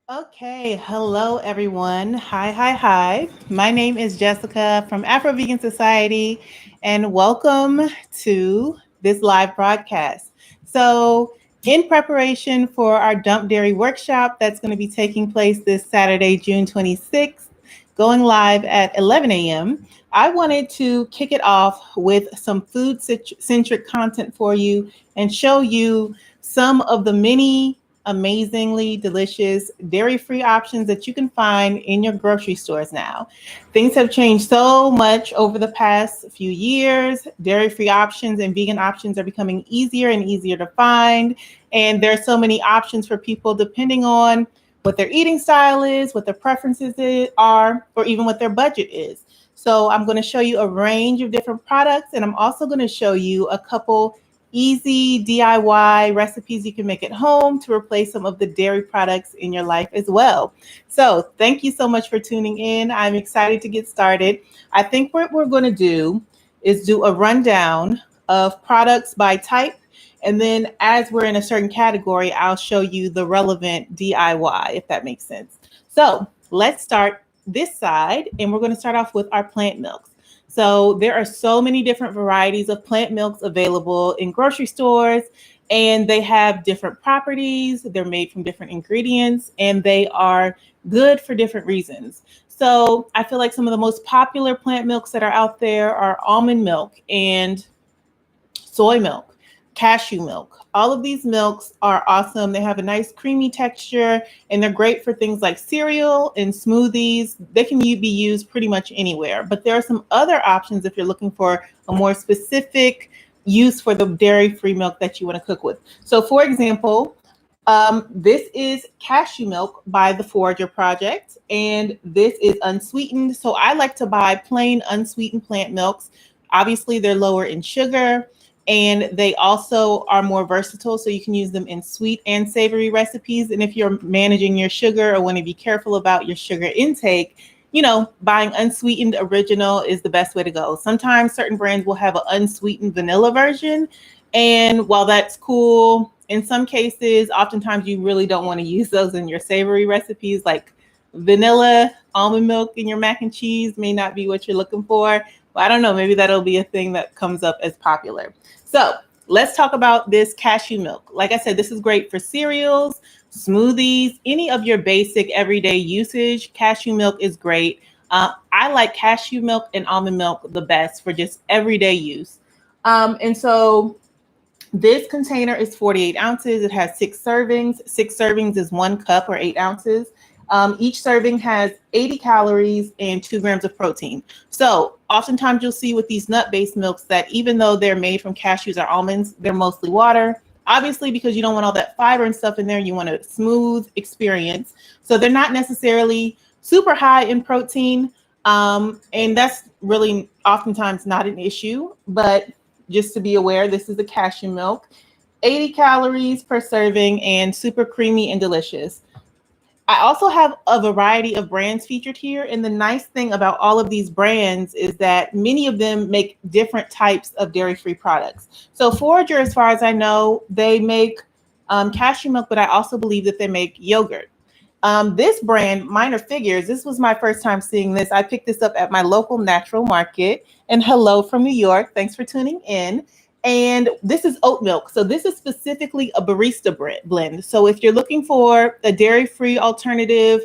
Okay, hello everyone. Hi. My name is Jessica from Afro-Vegan Society, and welcome to this live broadcast. So, in preparation for our Dump Dairy workshop that's going to be taking place this Saturday, June 26th, going live at 11 a.m., I wanted to kick it off with some food centric content for you and show you some of the many amazingly delicious dairy-free options that you can find in your grocery stores now. Things have changed so much over the past few years. Dairy-free options and vegan options are becoming easier and easier to find. And there are so many options for people depending on what their eating style is, what their are, or even what their budget is. So I'm going to show you a range of different products, and I'm also going to show you a couple easy DIY recipes you can make at home to replace some of the dairy products in your life as well. So thank you so much for tuning in. I'm excited to get started. I think what we're going to do is do a rundown of products by type. And then as we're in a certain category, I'll show you the relevant DIY, if that makes sense. So let's start this side, and we're going to start off with our plant milks. So there are so many different varieties of plant milks available in grocery stores, and they have different properties. They're made from different ingredients, and they are good for different reasons. So I feel like some of the most popular plant milks that are out there are almond milk and soy milk, cashew milk. All of these milks are awesome. They have a nice creamy texture, and they're great for things like cereal and smoothies. They can be used pretty much anywhere. But there are some other options if you're looking for a more specific use for the dairy-free milk that you want to cook with. So for example, this is cashew milk by the Forager Project, and this is unsweetened. So I like to buy plain unsweetened plant milks. Obviously, they're lower in sugar, and they also are more versatile, so you can use them in sweet and savory recipes. And if you're managing your sugar or want to be careful about your sugar intake, buying unsweetened original is the best way to go. Sometimes certain brands will have an unsweetened vanilla version, and while that's cool, in some cases, oftentimes you really don't want to use those in your savory recipes, like vanilla almond milk in your mac and cheese may not be what you're looking for. Well, I don't know, maybe that'll be a thing that comes up as popular. So let's talk about this cashew milk. Like I said, this is great for cereals, smoothies, any of your basic everyday usage. Cashew milk is great. I like cashew milk and almond milk the best for just everyday use. And so this container is 48 ounces. It has 6 servings. 6 servings is 1 cup or 8 ounces. Each serving has 80 calories and 2 grams of protein. So oftentimes you'll see with these nut-based milks that even though they're made from cashews or almonds, they're mostly water. Obviously, because you don't want all that fiber and stuff in there, you want a smooth experience. So they're not necessarily super high in protein. And that's really oftentimes not an issue. But just to be aware, this is the cashew milk. 80 calories per serving and super creamy and delicious. I also have a variety of brands featured here. And the nice thing about all of these brands is that many of them make different types of dairy-free products. So Forager, as far as I know, they make cashew milk, but I also believe that they make yogurt. This brand, Minor Figures, this was my first time seeing this. I picked this up at my local natural market. And hello from New York. Thanks for tuning in. And this is oat milk. So this is specifically a barista blend. So if you're looking for a dairy-free alternative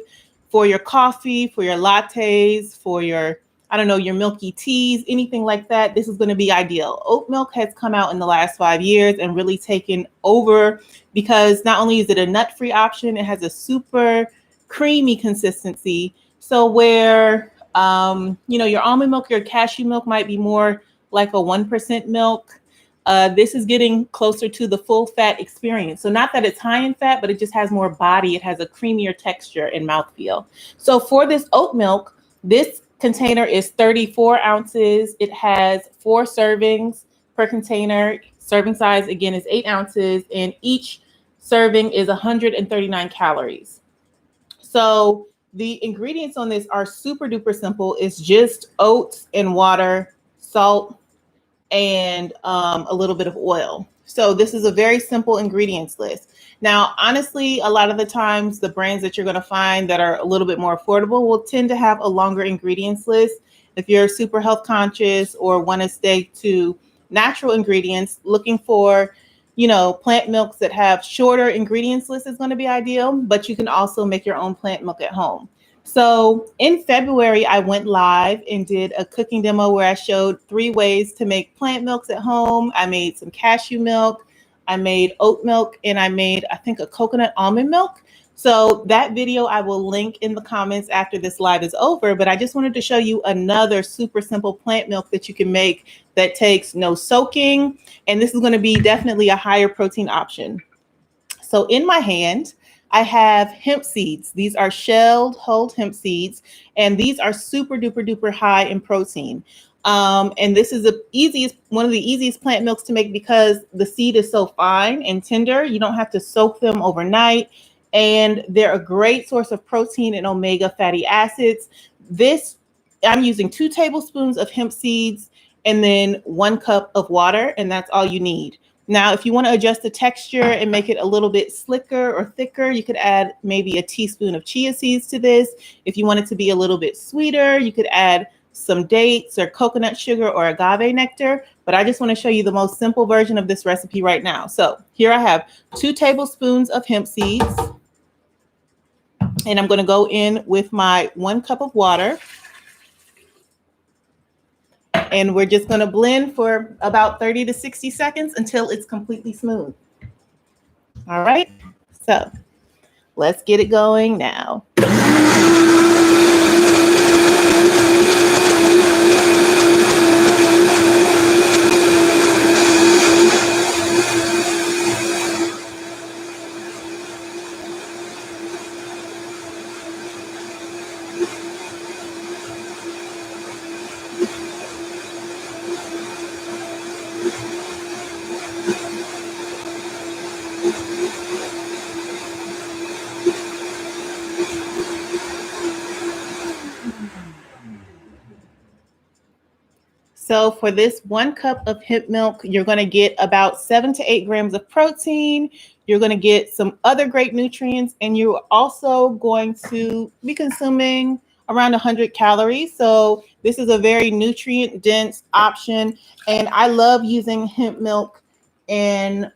for your coffee, for your lattes, for your, I don't know, your milky teas, anything like that, this is going to be ideal. Oat milk has come out in the last 5 years and really taken over because not only is it a nut-free option, it has a super creamy consistency. So where, your almond milk, your cashew milk might be more like a 1% milk. This is getting closer to the full fat experience. So not that it's high in fat, but it just has more body. It has a creamier texture and mouthfeel. So for this oat milk, this container is 34 ounces. It has 4 servings per container. Serving size, again, is 8 ounces. And each serving is 139 calories. So the ingredients on this are super duper simple. It's just oats and water, salt, and a little bit of oil. So this is a very simple ingredients list. Now, honestly, a lot of the times the brands that you're going to find that are a little bit more affordable will tend to have a longer ingredients list. If you're super health conscious or want to stay to natural ingredients, looking for, plant milks that have shorter ingredients list is going to be ideal, but you can also make your own plant milk at home. So in February, I went live and did a cooking demo where I showed 3 ways to make plant milks at home. I made some cashew milk, I made oat milk, and I made, I think, a coconut almond milk. So that video I will link in the comments after this live is over, but I just wanted to show you another super simple plant milk that you can make that takes no soaking. And this is going to be definitely a higher protein option. So in my hand, I have hemp seeds. These are shelled whole hemp seeds, and these are super duper duper high in protein. And this is one of the easiest plant milks to make because the seed is so fine and tender. You don't have to soak them overnight, and they're a great source of protein and omega fatty acids. I'm using 2 tablespoons of hemp seeds and then 1 cup of water, and that's all you need. Now, if you want to adjust the texture and make it a little bit slicker or thicker, you could add maybe a teaspoon of chia seeds to this. If you want it to be a little bit sweeter, you could add some dates or coconut sugar or agave nectar. But I just want to show you the most simple version of this recipe right now. So here I have 2 tablespoons of hemp seeds, and I'm going to go in with my 1 cup of water. And we're just going to blend for about 30 to 60 seconds until it's completely smooth. All right, so let's get it going now. So for this 1 cup of hemp milk, you're going to get about 7 to 8 grams of protein. You're going to get some other great nutrients, and you're also going to be consuming around 100 calories. So this is a very nutrient dense option. And I love using hemp milk in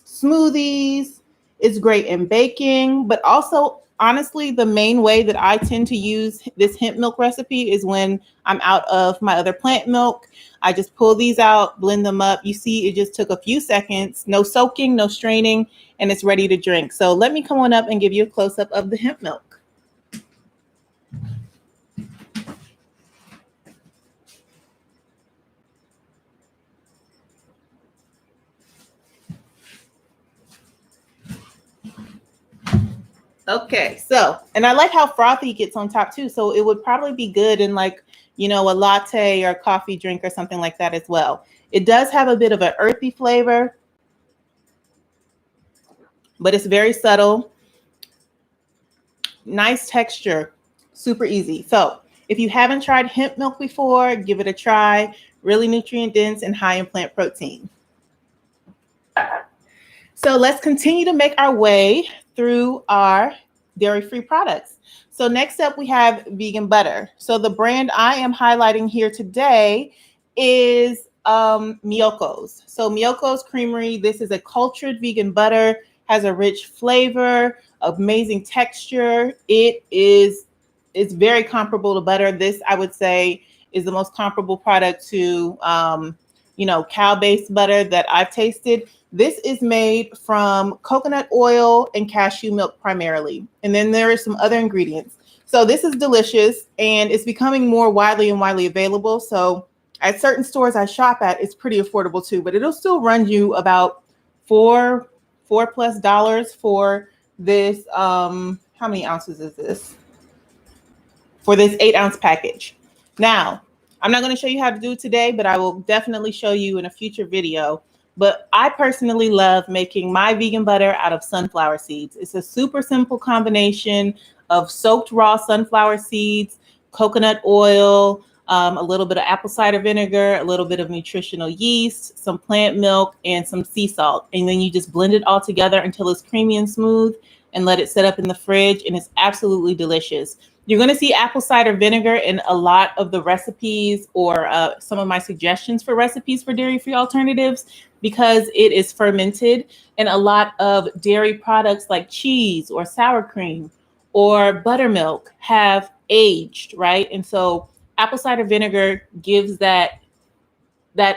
smoothies. It's great in baking, but also honestly, the main way that I tend to use this hemp milk recipe is when I'm out of my other plant milk. I just pull these out, blend them up. You see, it just took a few seconds, no soaking, no straining, and it's ready to drink. So let me come on up and give you a close-up of the hemp milk. Okay, so, and I like how frothy it gets on top too. So it would probably be good in like, a latte or coffee drink or something like that as well. It does have a bit of an earthy flavor, but it's very subtle. Nice texture, super easy. So if you haven't tried hemp milk before, give it a try. Really nutrient dense and high in plant protein. So let's continue to make our way through our dairy-free products. So next up, we have vegan butter. So the brand I am highlighting here today is Miyoko's. So Miyoko's Creamery, this is a cultured vegan butter, has a rich flavor, amazing texture. It's very comparable to butter. This, I would say, is the most comparable product to, cow-based butter that I've tasted. This is made from coconut oil and cashew milk primarily. And then there are some other ingredients. So this is delicious, and it's becoming more widely available. So at certain stores I shop at, it's pretty affordable too, but it'll still run you about $4+ for this. How many ounces is this? For this 8-ounce package. Now, I'm not going to show you how to do it today, but I will definitely show you in a future video. But I personally love making my vegan butter out of sunflower seeds. It's a super simple combination of soaked raw sunflower seeds, coconut oil, a little bit of apple cider vinegar, a little bit of nutritional yeast, some plant milk, and some sea salt. And then you just blend it all together until it's creamy and smooth and let it set up in the fridge. And it's absolutely delicious. You're going to see apple cider vinegar in a lot of the recipes or some of my suggestions for recipes for dairy-free alternatives because it is fermented, and a lot of dairy products like cheese or sour cream or buttermilk have aged, right? And so apple cider vinegar gives that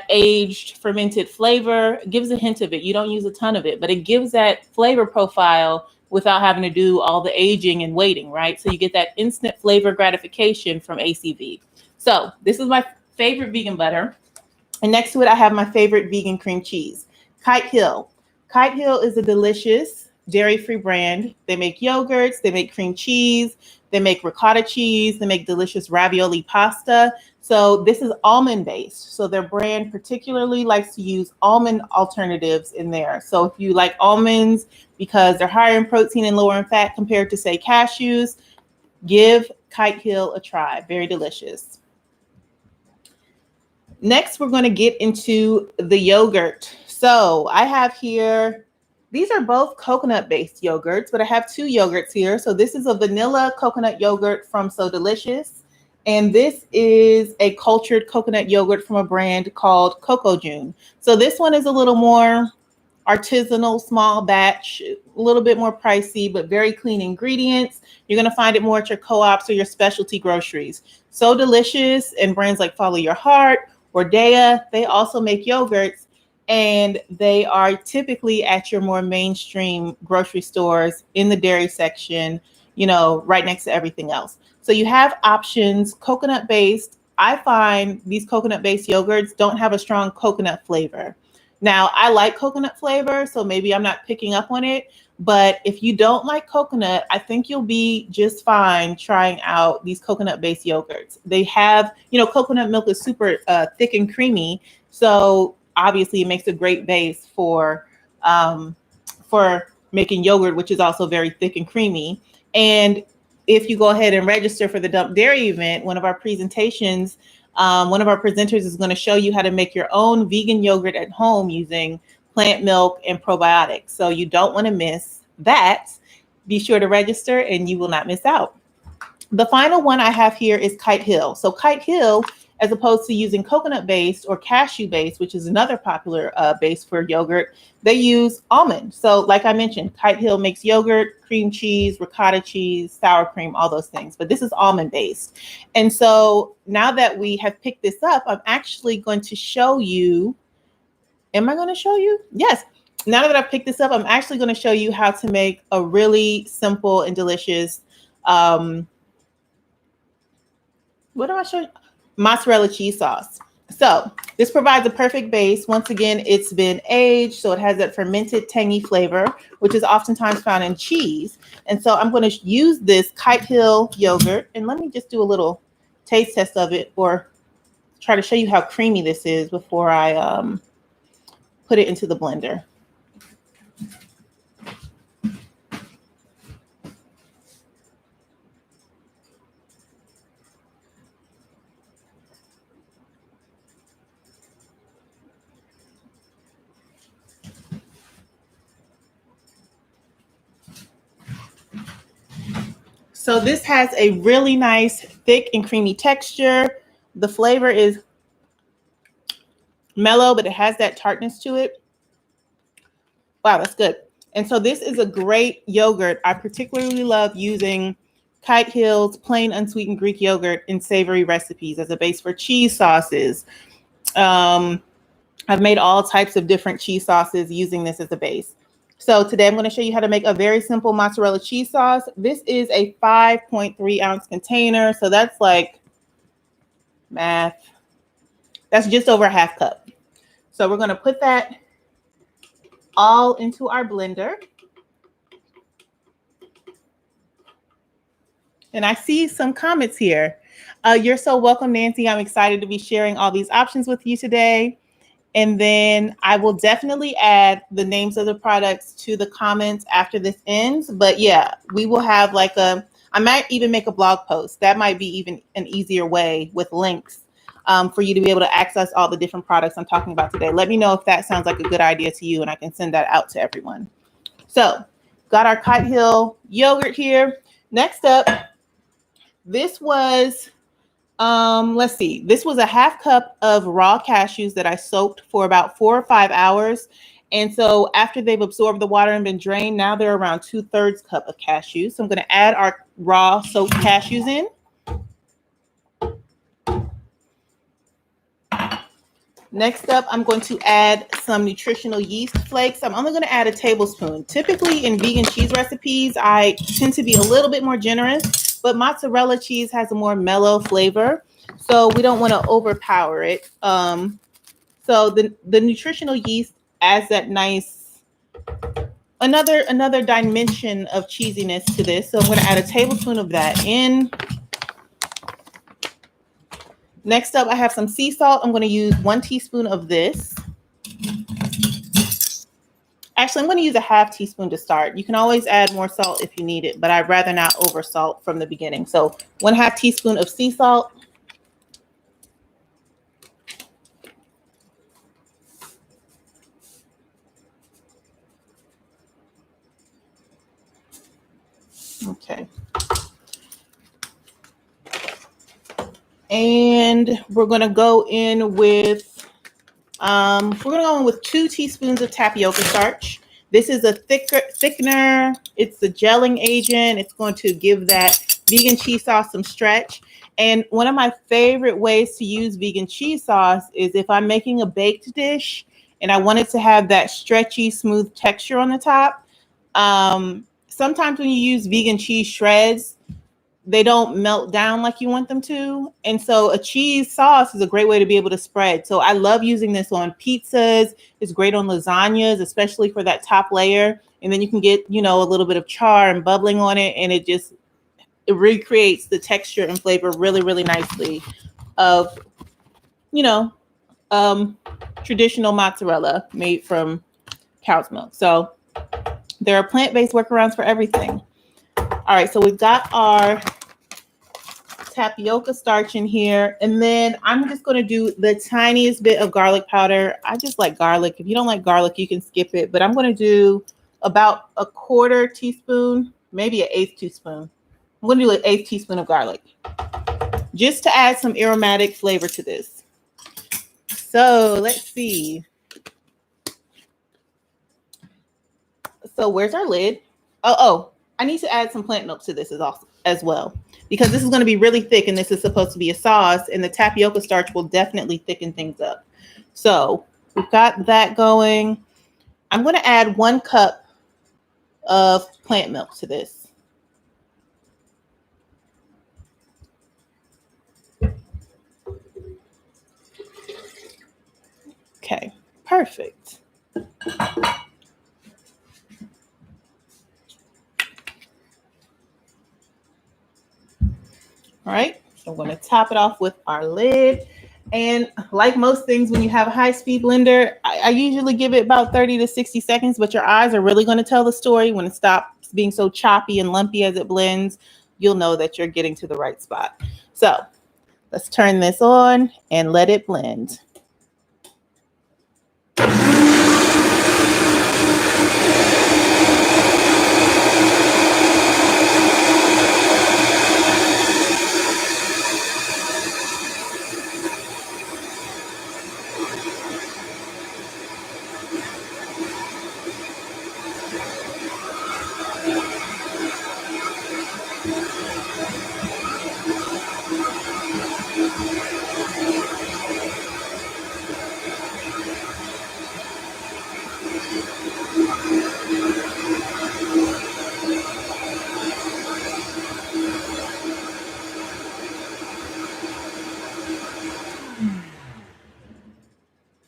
aged fermented flavor, gives a hint of it. You don't use a ton of it, but it gives that flavor profile without having to do all the aging and waiting, right? So you get that instant flavor gratification from ACV. So this is my favorite vegan butter. And next to it, I have my favorite vegan cream cheese, Kite Hill. Kite Hill is a delicious dairy-free brand. They make yogurts, they make cream cheese, they make ricotta cheese, they make delicious ravioli pasta. So this is almond based. So their brand particularly likes to use almond alternatives in there. So if you like almonds because they're higher in protein and lower in fat compared to, say, cashews, give Kite Hill a try. Very delicious. Next, we're going to get into the yogurt. So I have here, these are both coconut-based yogurts, but I have two yogurts here. So this is a vanilla coconut yogurt from So Delicious. And this is a cultured coconut yogurt from a brand called Coco June. So this one is a little more artisanal, small batch, a little bit more pricey, but very clean ingredients. You're going to find it more at your co-ops or your specialty groceries. So Delicious and brands like Follow Your Heart or Gaelia, they also make yogurts, and they are typically at your more mainstream grocery stores in the dairy section, you know, right next to everything else. So you have options, coconut-based. I find these coconut-based yogurts don't have a strong coconut flavor. Now, I like coconut flavor, so maybe I'm not picking up on it. But if you don't like coconut, I think you'll be just fine trying out these coconut-based yogurts. They have, you know, coconut milk is super thick and creamy. So obviously it makes a great base for making yogurt, which is also very thick and creamy. And if you go ahead and register for the Dump Dairy event, one of our presentations, one of our presenters is going to show you how to make your own vegan yogurt at home using plant milk and probiotics. So you don't want to miss that. Be sure to register and you will not miss out. The final one I have here is Kite Hill. So Kite Hill, as opposed to using coconut-based or cashew-based, which is another popular base for yogurt, they use almond. So like I mentioned, Kite Hill makes yogurt, cream cheese, ricotta cheese, sour cream, all those things. But this is almond-based. And so now that we have picked this up, I'm actually going to show you. Am I going to show you? Yes. Now that I've picked this up, I'm actually going to show you how to make a really simple and delicious what am I showing? Mozzarella cheese sauce. So this provides a perfect base. Once again, it's been aged, so it has that fermented tangy flavor, which is oftentimes found in cheese. And so I'm going to use this Kite Hill yogurt, and let me just do a little taste test of it, or try to show you how creamy this is before I put it into the blender. So this has a really nice, thick and creamy texture. The flavor is mellow, but it has that tartness to it. Wow, that's good. And so this is a great yogurt. I particularly love using Kite Hill's plain unsweetened Greek yogurt in savory recipes as a base for cheese sauces. I've made all types of different cheese sauces using this as a base. So today I'm going to show you how to make a very simple mozzarella cheese sauce. This is a 5.3 ounce container. So that's like math. That's just over a half cup. So we're going to put that all into our blender. And I see some comments here. You're so welcome, Nancy. I'm excited to be sharing all these options with you today. And then I will definitely add the names of the products to the comments after this ends. But yeah, we will have like a I might even make a blog post. That might be even an easier way with links for you to be able to access all the different products I'm talking about today. Let me know if that sounds like a good idea to you, and I can send that out to everyone. So, got our Kite Hill yogurt here. Next up, this was, let's see, this was a half cup of raw cashews that I soaked for about 4 or 5 hours. And so after they've absorbed the water and been drained, now they're around 2/3 cup of cashews. So I'm going to add our raw soaked cashews in. Next up, I'm going to add some nutritional yeast flakes. I'm only going to add a tablespoon. Typically in vegan cheese recipes, I tend to be a little bit more generous, but mozzarella cheese has a more mellow flavor, so we don't want to overpower it. So the nutritional yeast adds that nice, another dimension of cheesiness to this. So I'm going to add a tablespoon of that in. Next up, I have some sea salt. I'm going to use 1 teaspoon of this. Actually, I'm going to use a half teaspoon to start. You can always add more salt if you need it, but I'd rather not over salt from the beginning. So 1/2 teaspoon of sea salt. Okay. And we're going to go in with 2 teaspoons of tapioca starch. This is a thickener. It's a gelling agent. It's going to give that vegan cheese sauce some stretch. And one of my favorite ways to use vegan cheese sauce is if I'm making a baked dish and I want it to have that stretchy, smooth texture on the top. Sometimes when you use vegan cheese shreds, they don't melt down like you want them to. And so a cheese sauce is a great way to be able to spread. So I love using this on pizzas. It's great on lasagnas, especially for that top layer. And then you can get, a little bit of char and bubbling on it. And it recreates the texture and flavor really, really nicely of, traditional mozzarella made from cow's milk. So there are plant-based workarounds for everything. All right, so we've got our tapioca starch in here, and then I'm just going to do the tiniest bit of garlic powder. I just like garlic. If you don't like garlic, you can skip it, but I'm going to do about 1/4 teaspoon, maybe 1/8 teaspoon. I'm going to do 1/8 teaspoon of garlic just to add some aromatic flavor to this. So let's see. So where's our lid? Oh, I need to add some plant milk to this as well, because this is going to be really thick and this is supposed to be a sauce, and the tapioca starch will definitely thicken things up. So we've got that going. I'm going to add 1 cup of plant milk to this. Okay, perfect. All right, so I'm going to top it off with our lid. And like most things, when you have a high-speed blender, I usually give it about 30 to 60 seconds, but your eyes are really going to tell the story. When it stops being so choppy and lumpy as it blends, you'll know that you're getting to the right spot. So let's turn this on and let it blend.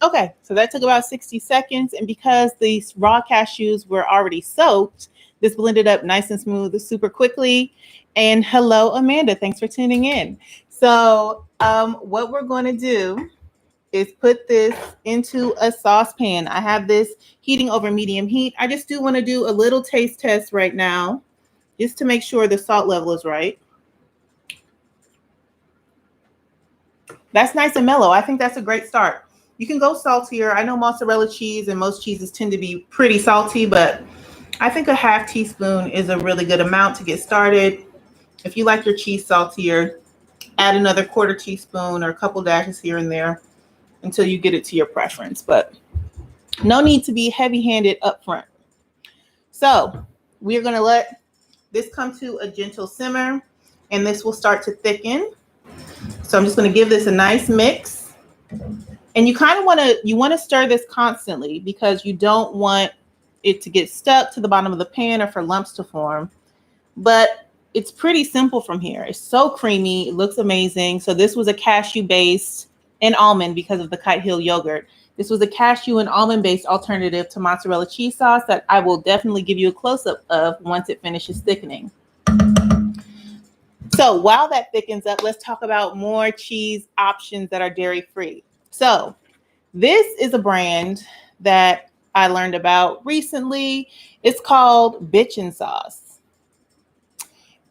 Okay, so that took about 60 seconds. And because these raw cashews were already soaked, this blended up nice and smooth super quickly. And hello, Amanda. Thanks for tuning in. So what we're going to do is put this into a saucepan. I have this heating over medium heat. I just do want to do a little taste test right now, just to make sure the salt level is right. That's nice and mellow. I think that's a great start. You can go saltier. I know mozzarella cheese and most cheeses tend to be pretty salty, but I think a half teaspoon is a really good amount to get started. If you like your cheese saltier, add another quarter teaspoon or a couple dashes here and there until you get it to your preference, but no need to be heavy-handed up front. So we're going to let this come to a gentle simmer, and this will start to thicken. So I'm just going to give this a nice mix. And you kind of want to stir this constantly because you don't want it to get stuck to the bottom of the pan or for lumps to form. But it's pretty simple from here. It's so creamy. It looks amazing. So this was a cashew based and almond because of the Kite Hill yogurt. This was a cashew and almond based alternative to mozzarella cheese sauce that I will definitely give you a close up of once it finishes thickening. So while that thickens up, let's talk about more cheese options that are dairy free. So this is a brand that I learned about recently. It's called Bitchin' Sauce.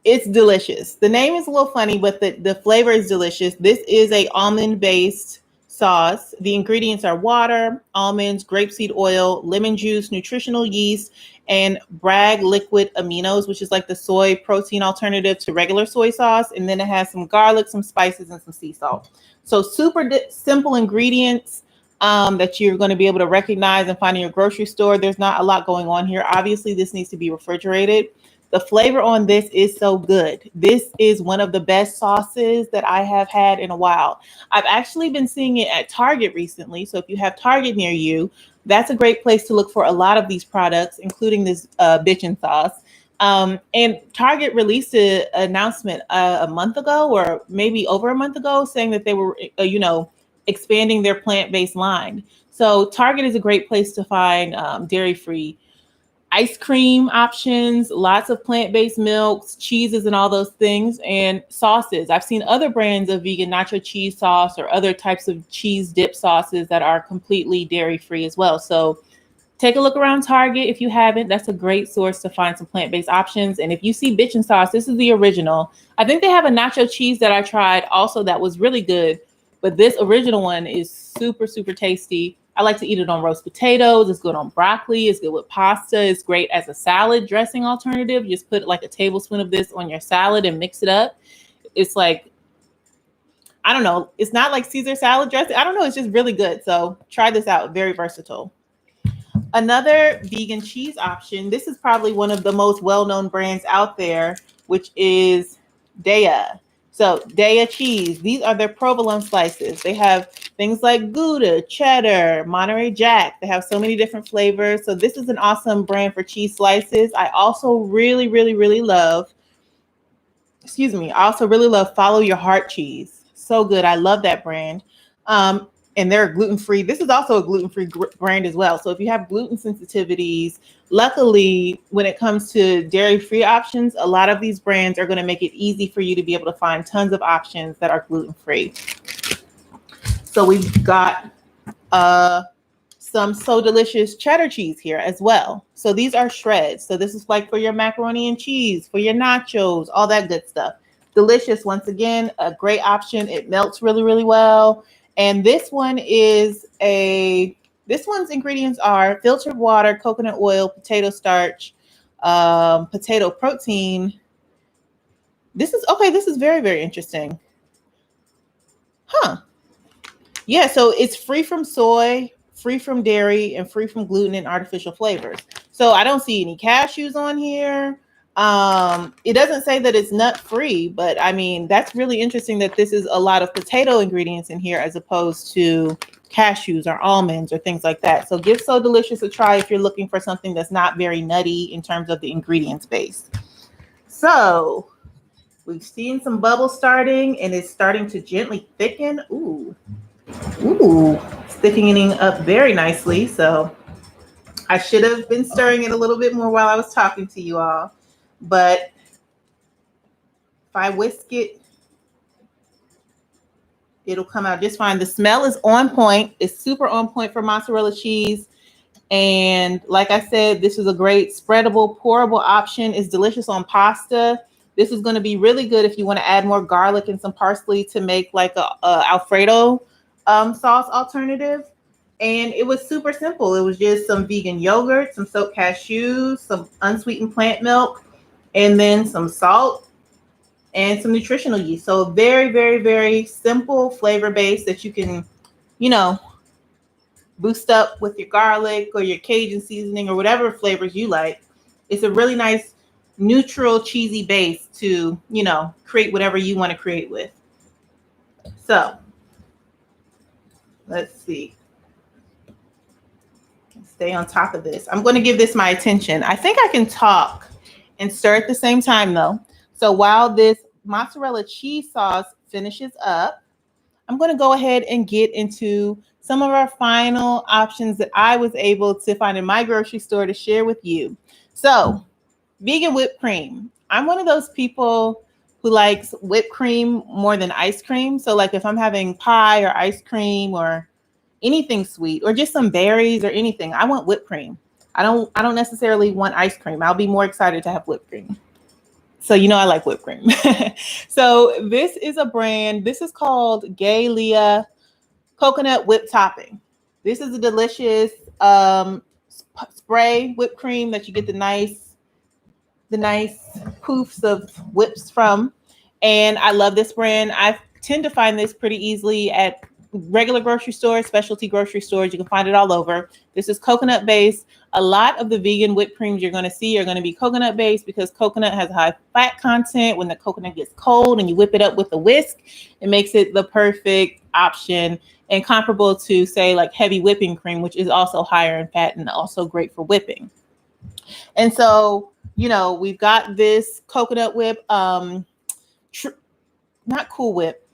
It's delicious. The name is a little funny, but the flavor is delicious. This is a almond-based sauce. The ingredients are water, almonds, grapeseed oil, lemon juice, nutritional yeast, and Bragg liquid aminos, which is like the soy protein alternative to regular soy sauce. And then it has some garlic, some spices, and some sea salt. So super simple ingredients that you're going to be able to recognize and find in your grocery store. There's not a lot going on here. Obviously, this needs to be refrigerated. The flavor on this is so good. This is one of the best sauces that I have had in a while. I've actually been seeing it at Target recently. So if you have Target near you, that's a great place to look for a lot of these products, including this bitchin' sauce. And Target released an announcement a month ago or maybe over a month ago saying that they were, expanding their plant-based line. So Target is a great place to find dairy-free ice cream options, lots of plant-based milks, cheeses, and all those things, and sauces. I've seen other brands of vegan nacho cheese sauce or other types of cheese dip sauces that are completely dairy-free as well. So take a look around Target if you haven't. That's a great source to find some plant-based options. And if you see bitchin' sauce, this is the original. I think they have a nacho cheese that I tried also that was really good, but this original one is super, super tasty. I like to eat it on roast potatoes. It's good on broccoli. It's good with pasta. It's great as a salad dressing alternative. Just put like a tablespoon of this on your salad and mix it up. It's like, I don't know. It's not like Caesar salad dressing. I don't know. It's just really good. So try this out. Very versatile. Another vegan cheese option. This is probably one of the most well-known brands out there, which is Gaelia. So Cheddar Cheese, these are their provolone slices. They have things like Gouda, cheddar, Monterey Jack. They have so many different flavors. So this is an awesome brand for cheese slices. I also really love Follow Your Heart cheese. So good. I love that brand. And they're gluten-free. This is also a gluten-free brand as well. So if you have gluten sensitivities, luckily, when it comes to dairy-free options, a lot of these brands are going to make it easy for you to be able to find tons of options that are gluten-free. So we've got some So Delicious cheddar cheese here as well. So these are shreds. So this is like for your macaroni and cheese, for your nachos, all that good stuff. Delicious. Once again, a great option. It melts really well. And this one's ingredients are filtered water, coconut oil, potato starch, potato protein. This is very interesting. Yeah, so it's free from soy, free from dairy, and free from gluten and artificial flavors. So I don't see any cashews on here. It doesn't say that it's nut free, but I mean, that's really interesting that this is a lot of potato ingredients in here as opposed to cashews or almonds or things like that. So give So Delicious a try if you're looking for something that's not very nutty in terms of the ingredients base. So we've seen some bubbles starting and it's starting to gently thicken. Ooh, it's thickening up very nicely. So I should have been stirring it a little bit more while I was talking to you all. But if I whisk it, it'll come out just fine. The smell is on point. It's super on point for mozzarella cheese. And like I said, this is a great spreadable, pourable option. It's delicious on pasta. This is going to be really good if you want to add more garlic and some parsley to make like a Alfredo sauce alternative. And it was super simple. It was just some vegan yogurt, some soaked cashews, some unsweetened plant milk, and then some salt and some nutritional yeast. So very, very, very simple flavor base that you can, you know, boost up with your garlic or your Cajun seasoning or whatever flavors you like. It's a really nice neutral cheesy base to, you know, create whatever you want to create with. So let's see. Stay on top of this. I'm going to give this my attention. I think I can talk and stir at the same time though. So while this mozzarella cheese sauce finishes up, I'm going to go ahead and get into some of our final options that I was able to find in my grocery store to share with you. So, vegan whipped cream. I'm one of those people who likes whipped cream more than ice cream. So like if I'm having pie or ice cream or anything sweet or just some berries or anything, I want whipped cream. I don't necessarily want ice cream. I'll be more excited to have whipped cream. So you know I like whipped cream. So this is a brand. This is called Gaelia coconut whipped topping. This is a delicious spray whipped cream that you get the nice poofs of whips from. And I love this brand. I tend to find this pretty easily at regular grocery stores, specialty grocery stores. You can find it all over. This is coconut based. A lot of the vegan whipped creams you're going to see are going to be coconut based because coconut has high fat content. When the coconut gets cold and you whip it up with a whisk, it makes it the perfect option and comparable to, say, like heavy whipping cream, which is also higher in fat and also great for whipping. And so, you know, we've got this coconut whip, not Cool Whip,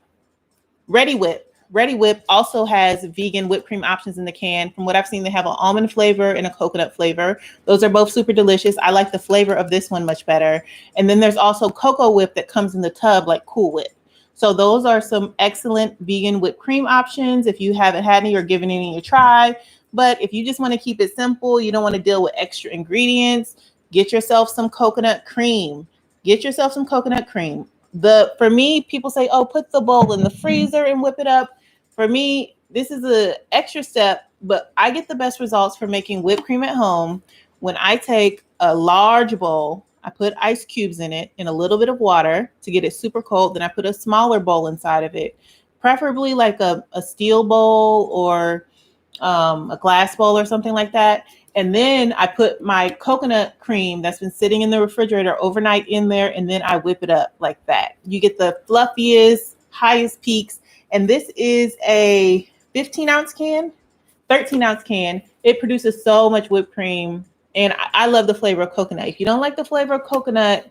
Ready Whip. Ready Whip also has vegan whipped cream options in the can. From what I've seen, they have an almond flavor and a coconut flavor. Those are both super delicious. I like the flavor of this one much better. And then there's also Cocoa Whip that comes in the tub like Cool Whip. So those are some excellent vegan whipped cream options if you haven't had any or given any a try. But if you just want to keep it simple, you don't want to deal with extra ingredients, get yourself some coconut cream. Get yourself some coconut cream. For me, people say, oh, put the bowl in the freezer and whip it up. For me, this is an extra step, but I get the best results for making whipped cream at home when I take a large bowl, I put ice cubes in it and a little bit of water to get it super cold. Then I put a smaller bowl inside of it, preferably like a steel bowl or a glass bowl or something like that. And then I put my coconut cream that's been sitting in the refrigerator overnight in there, and then I whip it up like that. You get the fluffiest, highest peaks. And this is a 15-ounce can, 13-ounce can. It produces so much whipped cream. And I love the flavor of coconut. If you don't like the flavor of coconut,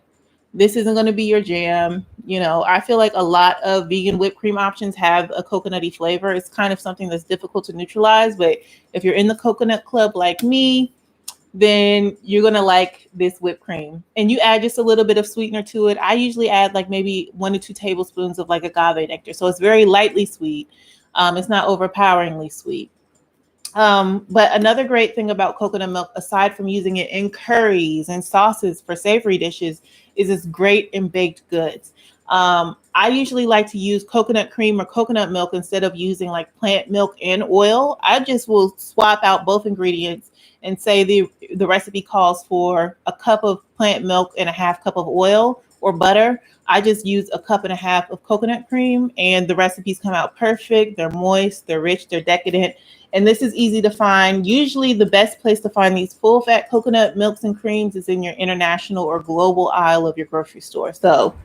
this isn't going to be your jam. You know, I feel like a lot of vegan whipped cream options have a coconutty flavor. It's kind of something that's difficult to neutralize. But if you're in the coconut club like me, then you're going to like this whipped cream. And you add just a little bit of sweetener to it. I usually add like maybe 1 to 2 tablespoons of like agave nectar. So it's very lightly sweet. It's not overpoweringly sweet. But another great thing about coconut milk, aside from using it in curries and sauces for savory dishes, is it's great in baked goods. I usually like to use coconut cream or coconut milk instead of using like plant milk and oil. I just will swap out both ingredients and say the recipe calls for a cup of plant milk and a half cup of oil or butter. I just use a cup and a half of coconut cream and the recipes come out perfect. They're moist, they're rich, they're decadent. And this is easy to find. Usually the best place to find these full fat coconut milks and creams is in your international or global aisle of your grocery store. So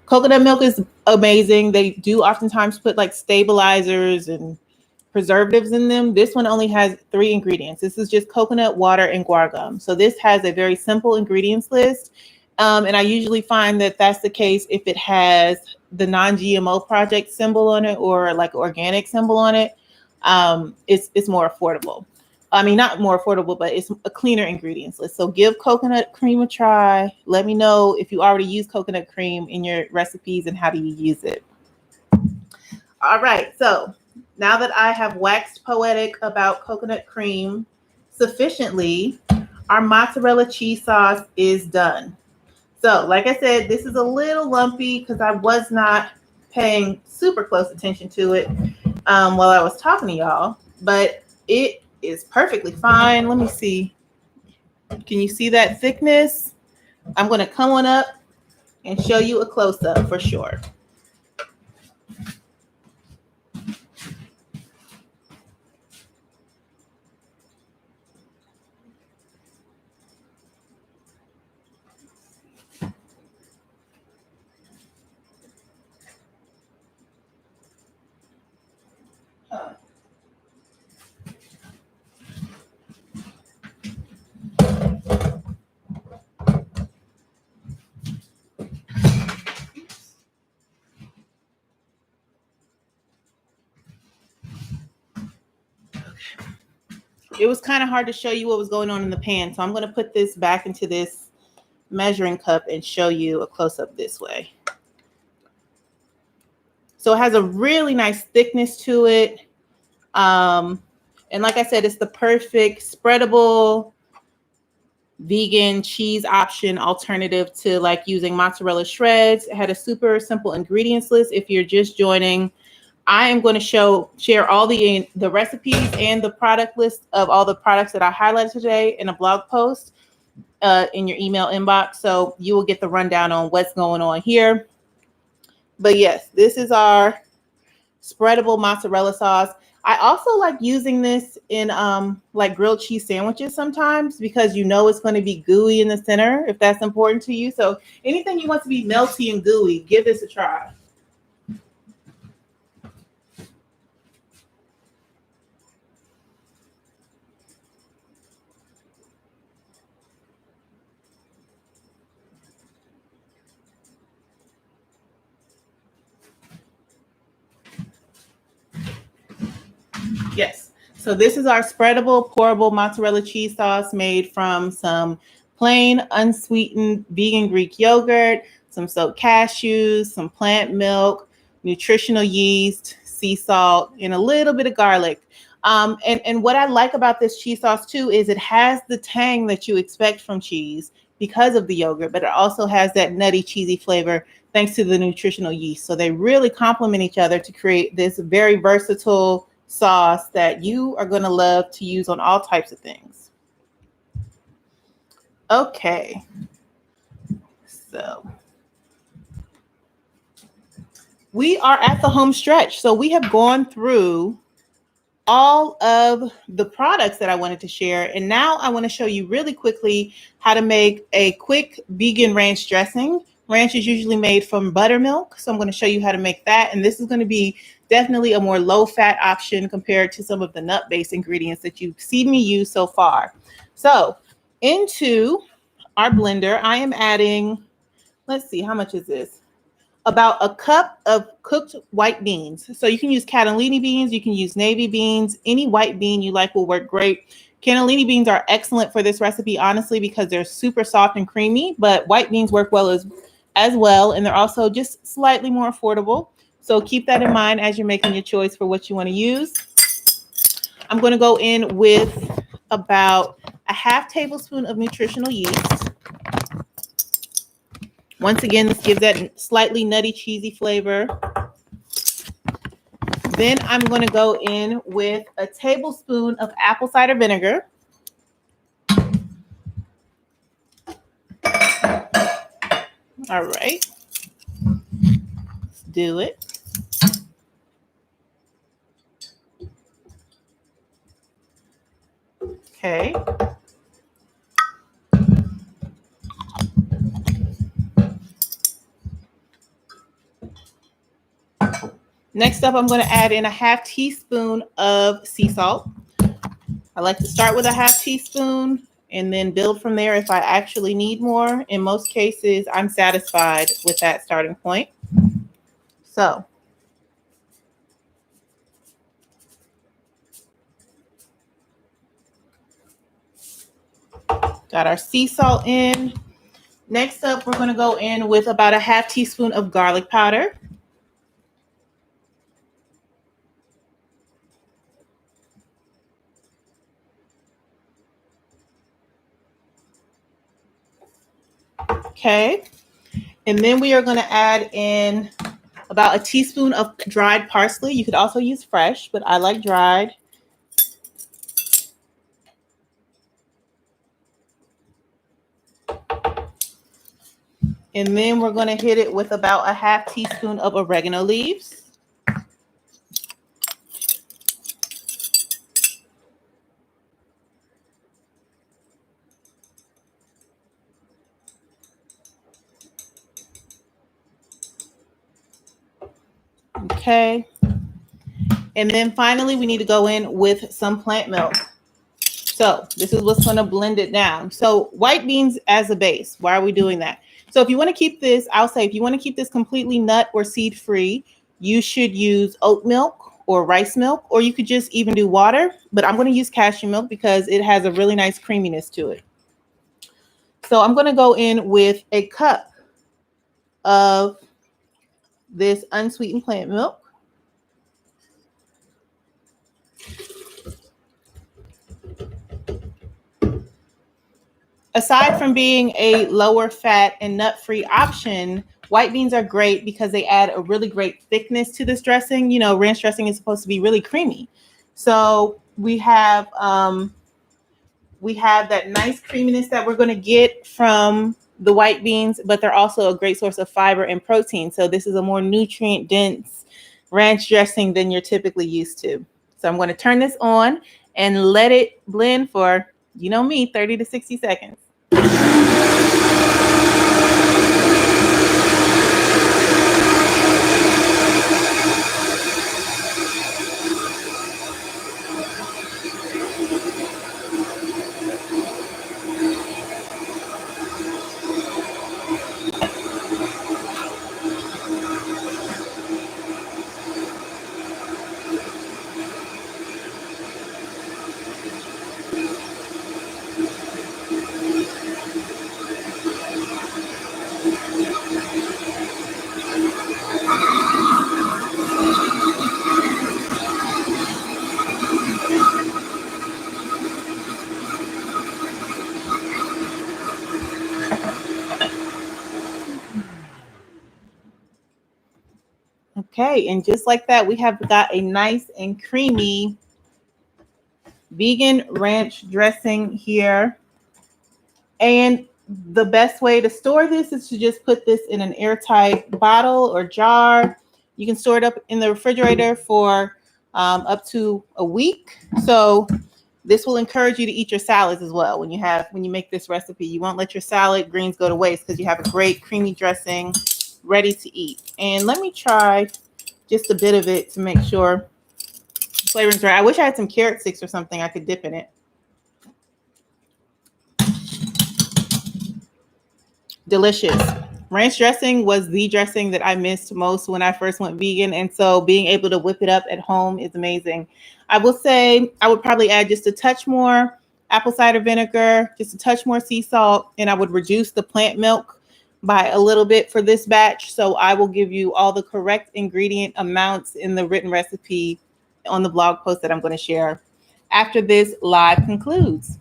coconut milk is amazing. They do oftentimes put like stabilizers and preservatives in them. This one only has 3 ingredients. This is just coconut, water, and guar gum. So this has a very simple ingredients list. And I usually find that that's the case if it has the non-GMO project symbol on it or like organic symbol on it. It's more affordable. I mean, not more affordable, but it's a cleaner ingredients list. So give coconut cream a try. Let me know if you already use coconut cream in your recipes and how do you use it. All right. So now that I have waxed poetic about coconut cream, sufficiently, our mozzarella cheese sauce is done. So, like I said, this is a little lumpy because I was not paying super close attention to it while I was talking to y'all, but it is perfectly fine. Let me see. Can you see that thickness? I'm going to come on up and show you a close-up for sure. It was kind of hard to show you what was going on in the pan, so I'm going to put this back into this measuring cup and show you a close-up this way. So it has a really nice thickness to it. And like I said, it's the perfect spreadable vegan cheese option alternative to like using mozzarella shreds. It had a super simple ingredients list. If you're just joining, I am going to share all the recipes and the product list of all the products that I highlighted today in a blog post in your email inbox. So you will get the rundown on what's going on here. But yes, this is our spreadable mozzarella sauce. I also like using this in like grilled cheese sandwiches sometimes because you know it's going to be gooey in the center if that's important to you. So anything you want to be melty and gooey, give this a try. Yes. So this is our spreadable, pourable mozzarella cheese sauce made from some plain, unsweetened vegan Greek yogurt, some soaked cashews, some plant milk, nutritional yeast, sea salt, and a little bit of garlic. And what I like about this cheese sauce too is it has the tang that you expect from cheese because of the yogurt, but it also has that nutty, cheesy flavor thanks to the nutritional yeast. So they really complement each other to create this very versatile sauce that you are going to love to use on all types of things. Okay. So we are at the home stretch. So we have gone through all of the products that I wanted to share. And now I want to show you really quickly how to make a quick vegan ranch dressing. Ranch is usually made from buttermilk. So I'm going to show you how to make that. And this is going to be definitely a more low-fat option compared to some of the nut-based ingredients that you've seen me use so far. So into our blender, I am adding, let's see, how much is this? About a cup of cooked white beans. So you can use cannellini beans, you can use navy beans, any white bean you like will work great. Cannellini beans are excellent for this recipe, honestly, because they're super soft and creamy, but white beans work well as well, and they're also just slightly more affordable. So keep that in mind as you're making your choice for what you want to use. I'm going to go in with about a half tablespoon of nutritional yeast. Once again, this gives that slightly nutty, cheesy flavor. Then I'm going to go in with a tablespoon of apple cider vinegar. All right. Let's do it. Okay. Next up, I'm going to add in a half teaspoon of sea salt. I like to start with a half teaspoon and then build from there if I actually need more. In most cases, I'm satisfied with that starting point. So, got our sea salt in. Next up, we're going to go in with about a half teaspoon of garlic powder. Okay. And then we are going to add in about a teaspoon of dried parsley. You could also use fresh, but I like dried. And then we're going to hit it with about a half teaspoon of oregano leaves. Okay. And then finally, we need to go in with some plant milk. So this is what's going to blend it down. So white beans as a base. Why are we doing that? So if you want to keep this, I'll say if you want to keep this completely nut or seed free, you should use oat milk or rice milk, or you could just even do water. But I'm going to use cashew milk because it has a really nice creaminess to it. So I'm going to go in with a cup of this unsweetened plant milk. Aside from being a lower fat and nut-free option, white beans are great because they add a really great thickness to this dressing. You know, ranch dressing is supposed to be really creamy. So we have that nice creaminess that we're going to get from the white beans, but they're also a great source of fiber and protein. So this is a more nutrient-dense ranch dressing than you're typically used to. So I'm going to turn this on and let it blend for, you know me, 30 to 60 seconds. Okay, and just like that, we have got a nice and creamy vegan ranch dressing here. And the best way to store this is to just put this in an airtight bottle or jar. You can store it up in the refrigerator for up to a week. So this will encourage you to eat your salads as well. When you make this recipe, you won't let your salad greens go to waste because you have a great creamy dressing ready to eat. And let me try just a bit of it to make sure the flavor's right. I wish I had some carrot sticks or something I could dip in it. Delicious. Ranch dressing was the dressing that I missed most when I first went vegan. And so being able to whip it up at home is amazing. I will say I would probably add just a touch more apple cider vinegar, just a touch more sea salt, and I would reduce the plant milk by a little bit for this batch. So I will give you all the correct ingredient amounts in the written recipe on the blog post that I'm going to share after this live concludes.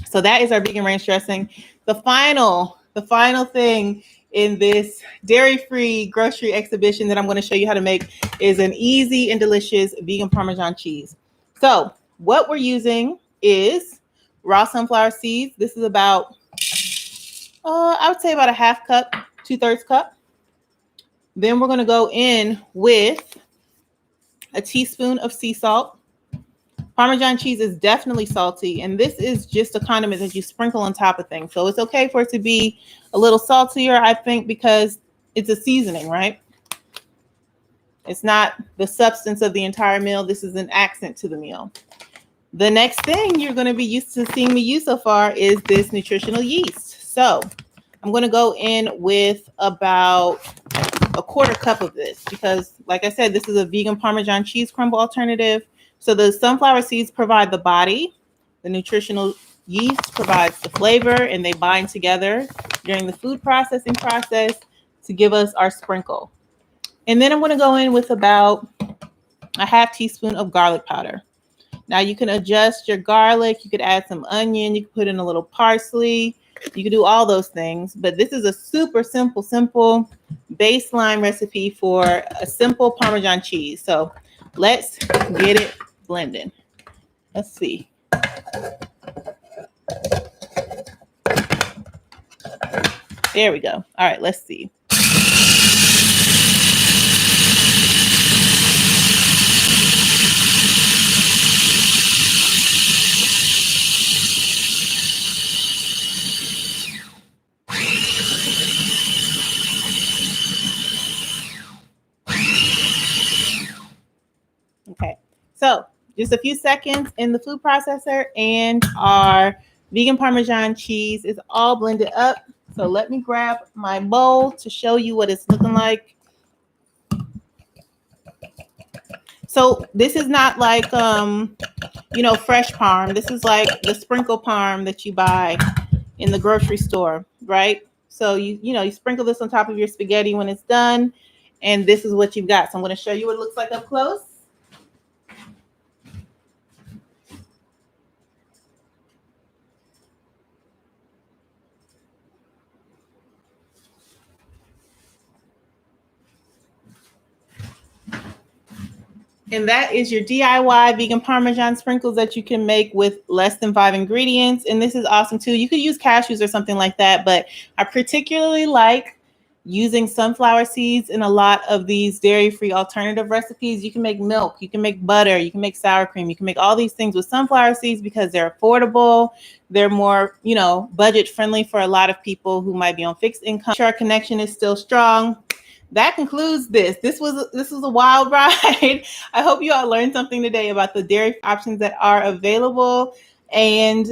So that is our vegan ranch dressing. The final thing in this dairy-free grocery exhibition that I'm going to show you how to make is an easy and delicious vegan Parmesan cheese. So what we're using is raw sunflower seeds. This is about, I would say about a half cup, 2/3 cup. Then we're going to go in with a teaspoon of sea salt. Parmesan cheese is definitely salty, and this is just a condiment that you sprinkle on top of things. So it's okay for it to be a little saltier, I think, because it's a seasoning, right? It's not the substance of the entire meal. This is an accent to the meal. The next thing you're going to be used to seeing me use so far is this nutritional yeast. So I'm going to go in with about a 1/4 cup of this because, like I said, this is a vegan Parmesan cheese crumble alternative. So the sunflower seeds provide the body, the nutritional yeast provides the flavor, and they bind together during the food processing process to give us our sprinkle. And then I'm going to go in with about a half teaspoon of garlic powder. Now you can adjust your garlic. You could add some onion. You could put in a little parsley. You can do all those things, but this is a super simple baseline recipe for a simple Parmesan cheese. So let's get it blending. Let's see. There we go. All right, let's see. Okay, so just a few seconds in the food processor and our vegan Parmesan cheese is all blended up. So let me grab my bowl to show you what it's looking like. So this is not like, fresh parm. This is like the sprinkle parm that you buy in the grocery store, right? So you sprinkle this on top of your spaghetti when it's done, and this is what you've got. So I'm going to show you what it looks like up close. And that is your DIY vegan Parmesan sprinkles that you can make with less than 5 ingredients. And this is awesome too. You could use cashews or something like that, but I particularly like using sunflower seeds in a lot of these dairy-free alternative recipes. You can make milk, you can make butter, you can make sour cream, you can make all these things with sunflower seeds because they're affordable. They're more, budget friendly for a lot of people who might be on fixed income. Our connection is still strong. That concludes this. This was a wild ride. I hope you all learned something today about the dairy options that are available. And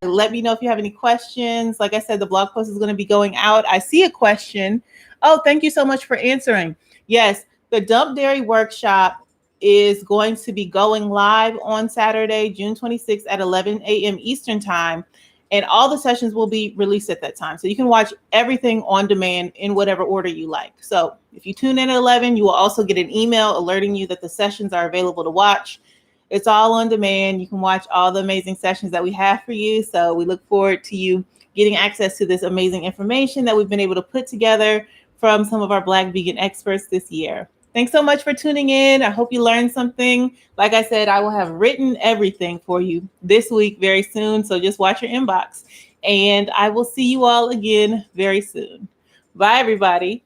let me know if you have any questions. Like I said, the blog post is going to be going out. I see a question. Oh, thank you so much for answering. Yes, the Dump Dairy Workshop is going to be going live on Saturday, June 26th at 11 a.m. Eastern Time. And all the sessions will be released at that time. So you can watch everything on demand in whatever order you like. So if you tune in at 11, you will also get an email alerting you that the sessions are available to watch. It's all on demand. You can watch all the amazing sessions that we have for you. So we look forward to you getting access to this amazing information that we've been able to put together from some of our Black vegan experts this year. Thanks so much for tuning in. I hope you learned something. Like I said, I will have written everything for you this week very soon. So just watch your inbox. And I will see you all again very soon. Bye, everybody.